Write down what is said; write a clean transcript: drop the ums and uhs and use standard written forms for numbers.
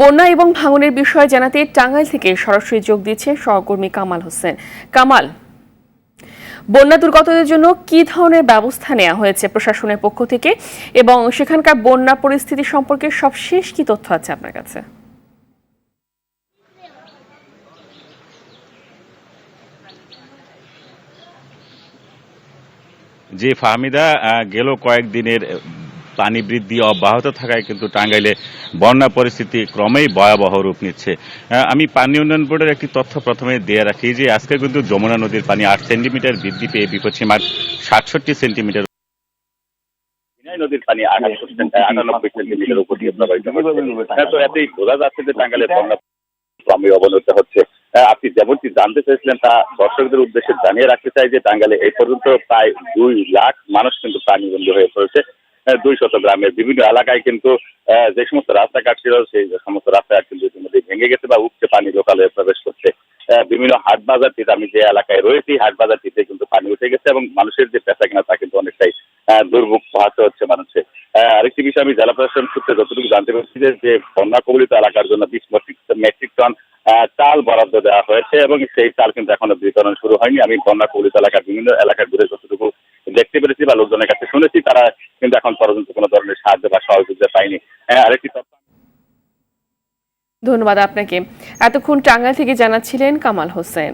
বন্যা এবং ভাঙনের বিষয়ে জানাতে টাঙ্গাইল থেকে সরাসরি যোগ দিচ্ছে সহকর্মী কামাল হোসেন। কামাল, বন্যা দুর্গতদের জন্য কি ধরনের ব্যবস্থা নেওয়া হয়েছে প্রশাসনের পক্ষ থেকে এবং সেখানকার বন্যা পরিস্থিতি সম্পর্কে সবশেষ কি তথ্য আছে আপনার কাছে? জি ফাহমিদা, গেল কয়েকদিনের পানি বৃদ্ধি অব্যাহত থাকায় কিন্তু টাঙ্গাইলে বন্যা পরিস্থিতি ক্রমেই ভয়াবহ রূপ নিচ্ছে। আমি পানি উন্নয়ন বোর্ডের একটি তথ্য প্রথমে দিয়ে রাখি যে আজকে কিন্তু যমুনা নদীর পানি 8 সেন্টিমিটার বৃদ্ধি পেয়ে বিপদসীমার 67 সেন্টিমিটার, নদীর পানি 98 সেন্টিমিটার উপর দিয়ে প্রবাহিত হচ্ছে। তো এতেই বোঝা যাচ্ছে যে টাঙ্গাইলে বন্যা ক্রমে অবনতি হচ্ছে। আপনি যেমনটি জানতে চেয়েছিলেন তা দর্শকদের উদ্দেশ্যে জানিয়ে রাখতে চাই যে টাঙ্গাইলে এই পর্যন্ত প্রায় 2 লাখ মানুষ কিন্তু পানিবন্দী হয়ে পড়েছে। 200 গ্রামের বিভিন্ন এলাকায় কিন্তু যে সমস্ত রাস্তাঘাট ছিল সেই সমস্ত রাস্তাঘাট কিন্তু ইতিমধ্যে ভেঙে গেছে বা উপচে পানি লোকালে প্রবেশ করছে। বিভিন্ন হাট বাজারটিতে, আমি যে এলাকায় রয়েছি হাট বাজারটিতে কিন্তু পানি উঠে গেছে এবং মানুষের যে বেচা কেনা তা কিন্তু অনেকটাই দুর্ভোগ পোহাতে হচ্ছে মানুষের। আরেকটি বিষয় আমি জেলা প্রশাসন সূত্রে যতটুকু জানতে পারছি যে বন্যা কবলিত এলাকার জন্য 20 মেট্রিক টন চাল বরাদ্দ দেওয়া হয়েছে এবং সেই চাল কিন্তু এখনো বিতরণ শুরু হয়নি। আমি বন্যা কবলিত এলাকার বিভিন্ন এলাকা ঘুরে যতটুকু দেখতে পেরেছি বা লোকজনের কাছে শুনেছি, তারা কিন্তু এখন পর্যন্ত কোনো ধরনের সাহায্য বা সহযোগিতা পায়নি। আরেকটি ধন্যবাদ আপনাকে। এতক্ষণ টাঙ্গাইল থেকে জানাচ্ছিলেন কামাল হোসেন।